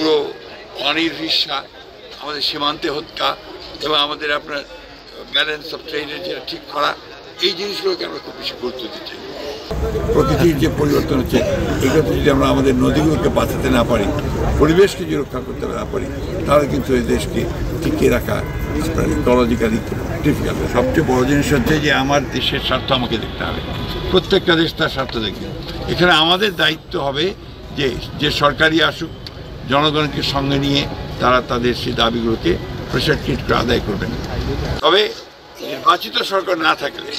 পুরো পানির হিস্সা, আমাদের সীমান্তে হত্যা এবং আমাদের আপনার ব্যালেন্স অফ ট্রেডের যেটা ঠিক করা, এই জিনিসগুলোকে আমরা খুব বেশি গুরুত্ব দিচ্ছি। প্রকৃতির যে পরিবর্তন হচ্ছে, এগুলোতে যদি আমরা আমাদের নদীগুলোকে বাঁচাতে না পারি, পরিবেশকে যদি রক্ষা করতে না পারি, তাহলে কিন্তু এই দেশকে টিকিয়ে রাখা আপনার ইকোলজিক্যালি ডিফিকাল্ট। সবচেয়ে বড় জিনিস হচ্ছে যে আমার দেশের স্বার্থ আমাকে দেখতে হবে, প্রত্যেকটা দেশ তার স্বার্থ দেখবে। এখানে আমাদের দায়িত্ব হবে যে সরকারি আসুক, জনগণকে সঙ্গে নিয়ে তারা তাদের সেই দাবিগুলোকে প্রেসারকৃত করে আদায় করবেন। তবে নির্বাচিত সরকার না থাকলে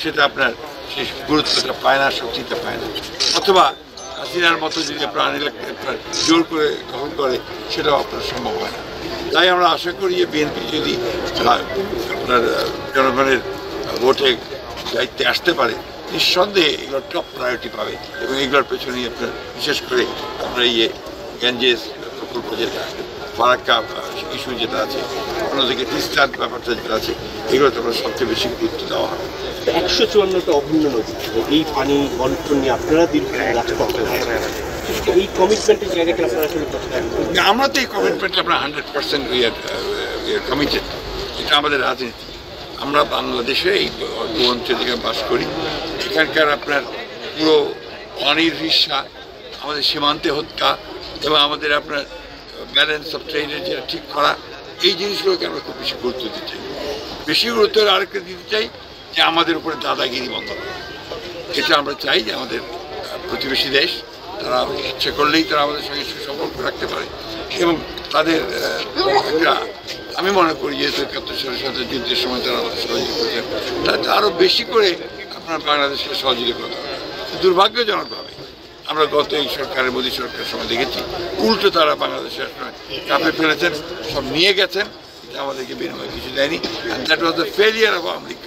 সেটা আপনার সেই গুরুত্বটা পায় না, শক্তিটা পায় না। অথবা হাসিনার মতো যদি আপনার জোর করে গ্রহণ করে, সেটাও আপনার সম্ভব হয় না। তাই আমরা আশা করি যে বিএনপি যদি আপনার জনগণের ভোটে দায়িত্বে আসতে পারে, নিঃসন্দেহে এগুলোর টপ প্রায়োরিটি পাবে এবং এগুলোর পেছনেই আপনার বিশেষ করে আমরা গ্যাঞ্জেস প্রকল্প যেটা, ফারাক্কা ইস্যু যেটা আছে, অন্যদিকে তিস্তার ব্যাপারটা যেটা আছে, এগুলোতে আমরা সবচেয়ে বেশি গুরুত্ব দেওয়া হয়। 154টা অভিন্ন নদী, এই পানি বন্টন নিয়ে আপনারা এই কমিটমেন্টের জায়গাটা আপনারা আসলে আমরা তো এই কমিটমেন্টে আমরা 100% কমিটেড। এটা আমাদের রাজনীতি। আমরা বাংলাদেশে এই অঞ্চলে বাস করি, এখানকার আপনার পুরো পানির হিস্সা, আমাদের সীমান্তে হত্যা এবং আমাদের আপনার ব্যালেন্স অফ ট্রেডের যেটা ঠিক করা, এই জিনিসগুলোকে আমরা খুব বেশি গুরুত্ব দিতে চাই। বেশি গুরুত্ব আরেকটা দিতে চাই যে আমাদের উপরে দাদাগিরি বন্ধ করে। এটা আমরা চাই যে আমাদের প্রতিবেশী দেশ, তারা ইচ্ছে করলেই তারা আমাদের সঙ্গে সুসম্পর্ক রাখতে পারে এবং তাদের একটা, আমি মনে করি যেহেতু ৭১ সালের সাথে যুদ্ধের সময় তারা আমাদের সহযোগিতা করেছেন, তাতে আরও বেশি করে আপনার বাংলাদেশকে সহযোগিতা করতে হবে। দুর্ভাগ্যজনকভাবে আমরা গত এই সরকারের, মোদী সরকারের সময় দেখেছি উল্টো তারা বাংলাদেশের চাপে ফেলেছেন, সব নিয়ে গেছেন, আমাদেরকে বিনিময়ে কিছু দেয়নি। And that was the failure of Awami League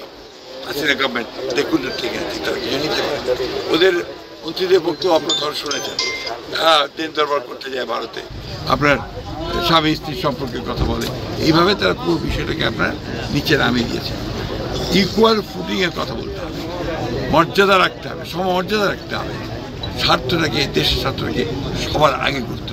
Hasina government. They couldn't take anything, তারা কিছু নিতে পারে। ওদের মন্ত্রীদের পক্ষেও আপনার ধর শুনেছেন, দিন দরবার করতে যায় ভারতে, আপনার স্বামী স্ত্রীর সম্পর্কে কথা বলে, এইভাবে তারা পুরো বিষয়টাকে আপনার নিচে নামিয়ে দিয়েছে। ইকুয়াল ফুটিংয়ের কথা বলতে হবে, মর্যাদা রাখতে হবে, সমমর্যাদা রাখতে হবে, স্বার্থটাকে, দেশের স্বার্থটাকে সবার আগে করতে